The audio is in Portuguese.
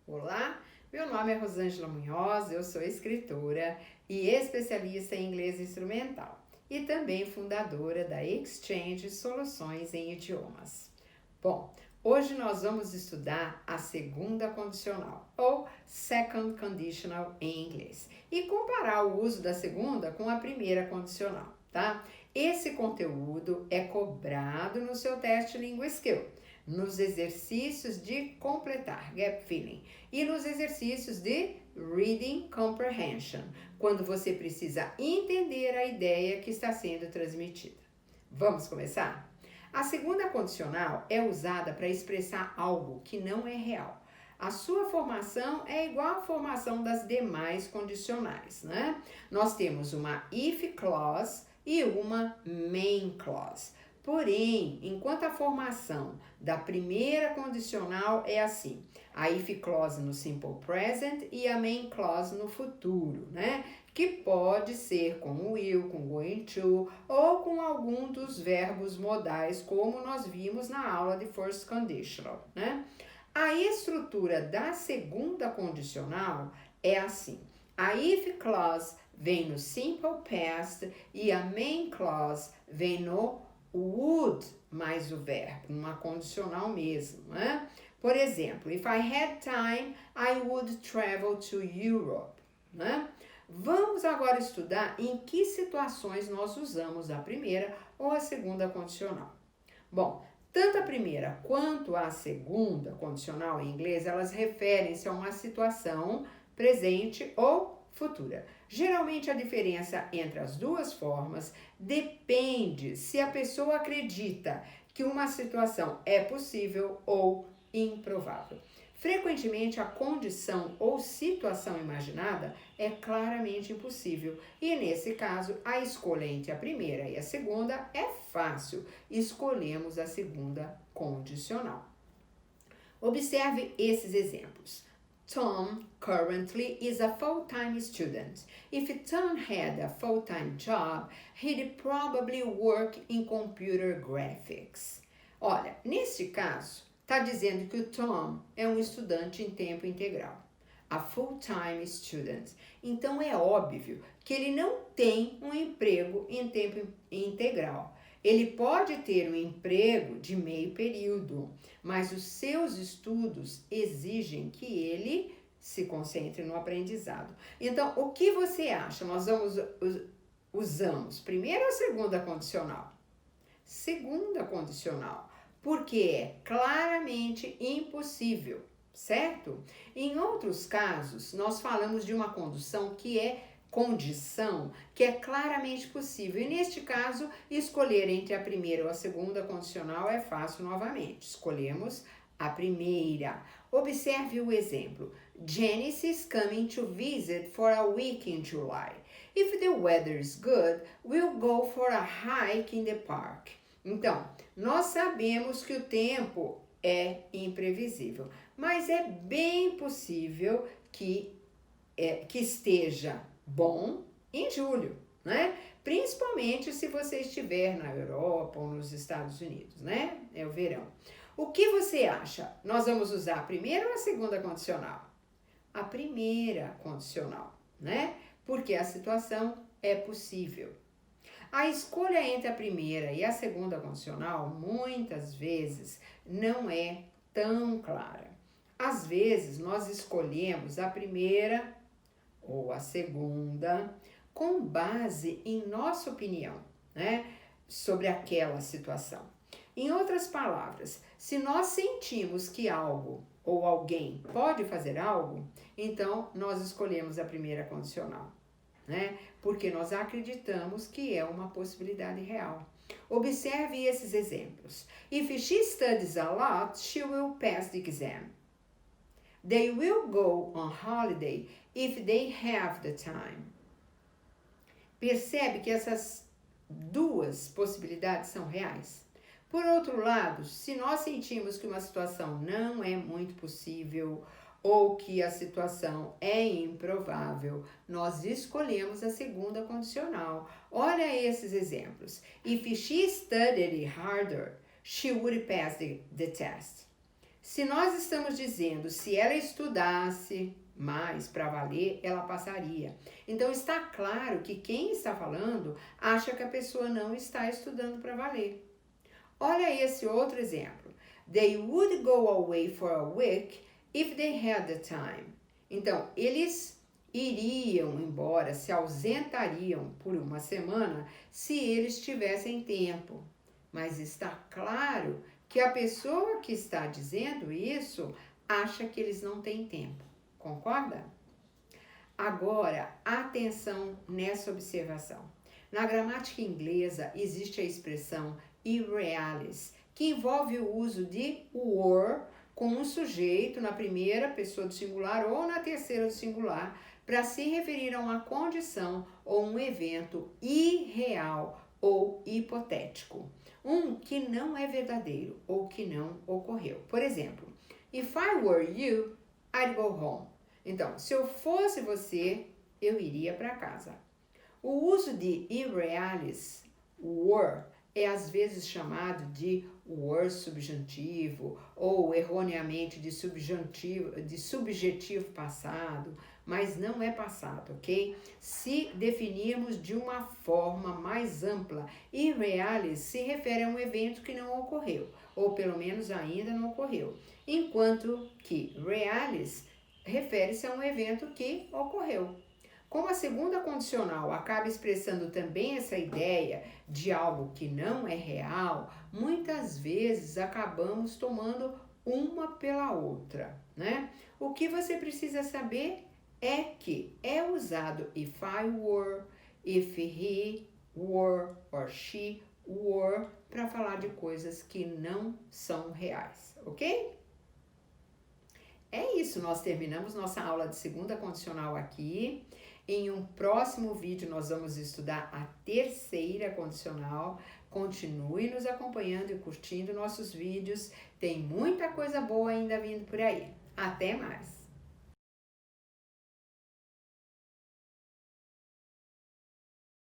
Olá, meu nome é Rosângela Munhoz, eu sou escritora e especialista em inglês instrumental e também fundadora da Exchange Soluções em Idiomas. Bom, hoje nós vamos estudar a segunda condicional, ou second conditional em inglês, e comparar o uso da segunda com a primeira condicional, tá? Esse conteúdo é cobrado no seu teste Língua Skill, nos exercícios de completar, gap filling, e nos exercícios de reading comprehension, quando você precisa entender a ideia que está sendo transmitida. Vamos começar? A segunda condicional é usada para expressar algo que não é real. A sua formação é igual à formação das demais condicionais, né? Nós temos uma if clause e uma main clause. Porém, enquanto a formação da primeira condicional é assim, a if clause no simple present e a main clause no futuro, né? Que pode ser com will, com going to ou com algum dos verbos modais, como nós vimos na aula de first conditional, né? A estrutura da segunda condicional é assim: a if clause vem no simple past e a main clause vem no would mais o verbo, uma condicional mesmo, né? Por exemplo, if I had time, I would travel to Europe, né? Vamos agora estudar em que situações nós usamos a primeira ou a segunda condicional. Bom, tanto a primeira quanto a segunda condicional em inglês, elas referem-se a uma situação presente ou futura. Geralmente a diferença entre as duas formas depende se a pessoa acredita que uma situação é possível ou improvável. Frequentemente a condição ou situação imaginada é claramente impossível e nesse caso a escolha entre a primeira e a segunda é fácil. Escolhemos a segunda condicional. Observe esses exemplos. Tom currently is a full-time student. If Tom had a full-time job, he'd probably work in computer graphics. Olha, neste caso, está dizendo que o Tom é um estudante em tempo integral. A full-time student. Então é óbvio que ele não tem um emprego em tempo integral. Ele pode ter um emprego de meio período, mas os seus estudos exigem que ele se concentre no aprendizado. Então, o que você acha? Nós usamos primeira ou segunda condicional? Segunda condicional, porque é claramente impossível, certo? Em outros casos, nós falamos de uma condição que é claramente possível. E neste caso, escolher entre a primeira ou a segunda condicional é fácil novamente. Escolhemos a primeira. Observe o exemplo. Janice is coming to visit for a week in July. If the weather is good, we'll go for a hike in the park. Então, nós sabemos que o tempo é imprevisível, mas é bem possível que esteja bom em julho, né? Principalmente se você estiver na Europa ou nos Estados Unidos, né? É o verão. O que você acha? Nós vamos usar a primeira ou a segunda condicional? A primeira condicional, né? Porque a situação é possível. A escolha entre a primeira e a segunda condicional, muitas vezes, não é tão clara. Às vezes, nós escolhemos a primeira ou a segunda com base em nossa opinião, né, sobre aquela situação. Em outras palavras, se nós sentimos que algo ou alguém pode fazer algo, então nós escolhemos a primeira condicional, né? Porque nós acreditamos que é uma possibilidade real. Observe esses exemplos. If she studies a lot, she will pass the exam. They will go on holiday if they have the time. Percebe que essas duas possibilidades são reais? Por outro lado, se nós sentimos que uma situação não é muito possível ou que a situação é improvável, nós escolhemos a segunda condicional. Olha esses exemplos. If she studied harder, she would pass the test. Se nós estamos dizendo se ela estudasse mais para valer, ela passaria. Então está claro que quem está falando acha que a pessoa não está estudando para valer. Olha esse outro exemplo. They would go away for a week if they had the time. Então, eles iriam embora, se ausentariam por uma semana se eles tivessem tempo. Mas está claro que a pessoa que está dizendo isso acha que eles não têm tempo. Concorda? Agora, atenção nessa observação. Na gramática inglesa existe a expressão irrealis, que envolve o uso de were com um sujeito na primeira pessoa do singular ou na terceira do singular para se referir a uma condição ou um evento irreal ou hipotético, um que não é verdadeiro ou que não ocorreu. Por exemplo, if I were you, I'd go home. Então, se eu fosse você, eu iria para casa. O uso de irrealis, were, é às vezes chamado de were subjuntivo ou erroneamente de subjetivo passado, mas não é passado, ok? Se definirmos de uma forma mais ampla, irrealis se refere a um evento que não ocorreu, ou pelo menos ainda não ocorreu, enquanto que realis refere-se a um evento que ocorreu. Como a segunda condicional acaba expressando também essa ideia de algo que não é real, muitas vezes acabamos tomando uma pela outra, né? O que você precisa saber é que é usado if I were, if he were or she were para falar de coisas que não são reais, ok? É isso, nós terminamos nossa aula de segunda condicional aqui. Em um próximo vídeo nós vamos estudar a terceira condicional. Continue nos acompanhando e curtindo nossos vídeos. Tem muita coisa boa ainda vindo por aí. Até mais!